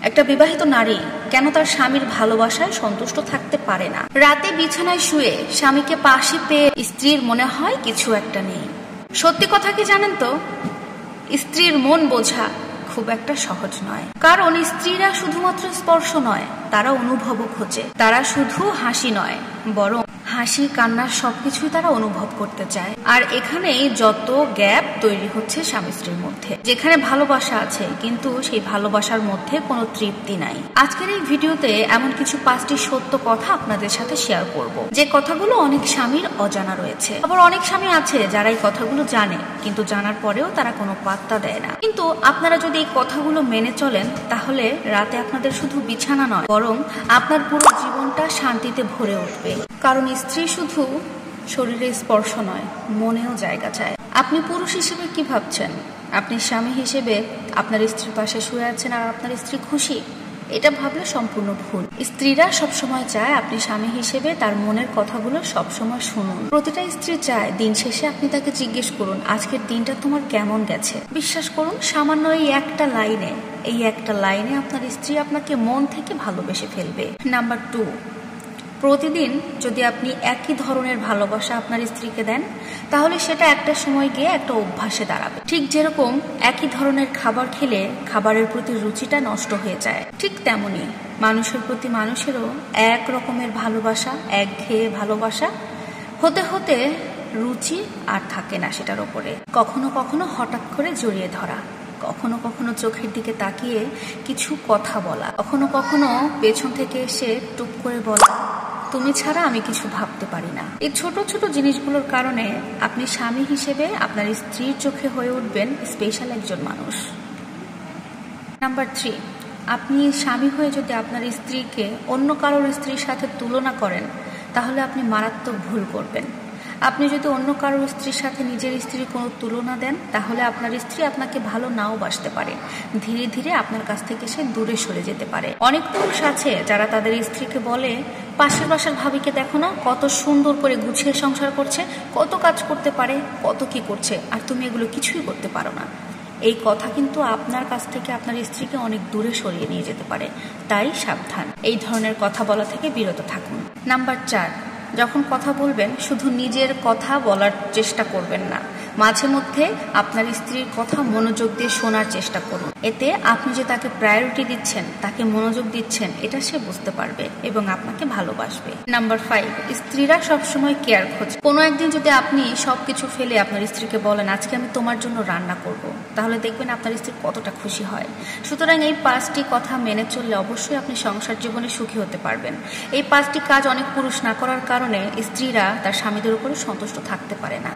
একটা বিবাহিত নারী কেন তার স্বামীর ভালোবাসায় সন্তুষ্ট থাকতে পারে না? রাতে বিছানায় শুয়ে স্বামীকে পাশে পেয়ে স্ত্রীর মনে হয় কিছু একটা নেই। সত্যি কথা কি জানেন তো, স্ত্রীর মন বোঝা খুব একটা সহজ নয়। কারণ স্ত্রীরা শুধুমাত্র স্পর্শ নয়, তারা অনুভবও খোঁজে। তারা শুধু হাসি নয়, বরং হাসি কান্নার সবকিছুই তারা অনুভব করতে চায়। আর এখানেই যত গ্যাপ তৈরি হচ্ছে স্বামী স্ত্রীর মধ্যে, যেখানে ভালোবাসা আছে কিন্তু সেই ভালোবাসার মধ্যে কোনো তৃপ্তি নাই। আজকের এই ভিডিওতে এমন কিছু 5টি সত্য কথা আপনাদের সাথে শেয়ার করব, যে কথাগুলো অনেক স্বামীর অজানা রয়েছে। আবার অনেক স্বামী আছে যারা এই কথাগুলো জানে, কিন্তু জানার পরেও তারা কোনো পাত্তা দেয় না। কিন্তু আপনারা যদি এই কথাগুলো মেনে চলেন, তাহলে রাতে আপনাদের শুধু বিছানা নয়, বরং আপনার পুরো জীবনটা শান্তিতে ভরে উঠবে। কারণ স্ত্রী শুধু শরীরে স্পর্শ নয়, মনেও জায়গা চায়। আপনি পুরুষ হিসেবে কি ভাবছেন? আপনি স্বামী হিসেবে আপনার স্ত্রীর পাশে শুয়ে আছেন আর আপনার স্ত্রী খুশি? এটা ভাবলে সম্পূর্ণ ভুল। স্ত্রীরা সবসময় চায় আপনি স্বামী হিসেবে তার মনের কথাগুলো সবসময় শুনুন। প্রতিটা স্ত্রী চায় দিন শেষে আপনি তাকে জিজ্ঞেস করুন, আজকের দিনটা তোমার কেমন গেছে? বিশ্বাস করুন, সামান্য এই একটা লাইনে আপনার স্ত্রী আপনাকে মন থেকে ভালোবেসে ফেলবে। নাম্বার 2, প্রতিদিন যদি আপনি একই ধরনের ভালোবাসা আপনার স্ত্রীকে দেন, তাহলে সেটা একটা সময় গিয়ে একটা অভ্যাসে দাঁড়াবে। ঠিক যেরকম একই ধরনের খাবার খেলে খাবারের প্রতি রুচিটা নষ্ট হয়ে যায়, ঠিক তেমনি মানুষের প্রতি মানুষেরও এক রকমের ভালোবাসা, একঘেয়ে ভালোবাসা হতে হতে রুচি আর থাকে না সেটার ওপরে। কখনো কখনো হঠাৎ করে জড়িয়ে ধরা, কখনো কখনো চোখের দিকে তাকিয়ে কিছু কথা বলা, কখনো কখনো পেছন থেকে এসে টুপ করে বলা, তুমি ছাড়া আমি কিছু ভাবতে পারি না। এই ছোট ছোট জিনিসগুলোর কারণে আপনি স্বামী হিসেবে আপনার স্ত্রীর চোখে হয়ে উঠবেন স্পেশাল একজন মানুষ। নাম্বার 3, আপনি স্বামী হয়ে যদি আপনার স্ত্রীকে অন্য কারোর স্ত্রীর সাথে তুলনা করেন, তাহলে আপনি মারাত্মক ভুল করবেন। আপনি যদি অন্য কারোর স্ত্রীর সাথে নিজের স্ত্রীর কোনো তুলনা দেন, তাহলে আপনার স্ত্রী আপনাকে ভালো নাও বাসতে পারে। ধীরে ধীরে আপনার কাছ থেকে সে দূরে সরে যেতে পারে। অনেক পুরুষ আছে যারা তাদের স্ত্রীকে বলে, পাশের বাসার ভাবিকে দেখো না, কত সুন্দর করে গুছিয়ে সংসার করছে, কত কাজ করতে পারে, কত কি করছে, আর তুমি এগুলো কিছুই করতে পারো না। এই কথা কিন্তু আপনার কাছ থেকে আপনার স্ত্রীকে অনেক দূরে সরিয়ে নিয়ে যেতে পারে। তাই সাবধান, এই ধরনের কথা বলা থেকে বিরত থাকুন। নাম্বার 4, যখন কথা বলবেন শুধু নিজের কথা বলার চেষ্টা করবেন না, মাঝে মধ্যে আপনার স্ত্রীর কথা মনোযোগ দিয়ে শোনার চেষ্টা করুন। এতে আপনি যে তাকে প্রায়োরিটি দিচ্ছেন, তাকে মনোযোগ দিচ্ছেন, এটা সে বুঝতে পারবে এবং আপনাকে ভালোবাসবে। নাম্বার 5, স্ত্রীরা সবসময় কেয়ার খোঁজে। কোনো একদিন যদি আপনি সবকিছু ফেলে আপনার স্ত্রীকে বলেন, আজকে আমি তোমার জন্য রান্না করব, তাহলে দেখবেন আপনার স্ত্রী কতটা খুশি হয়। সুতরাং এই 5টি কথা মেনে চললে অবশ্যই আপনি সংসার জীবনে সুখী হতে পারবেন। এই 5টি কাজ অনেক পুরুষ না করার কারণে স্ত্রীরা তার স্বামীদের উপরে সন্তুষ্ট থাকতে পারে না।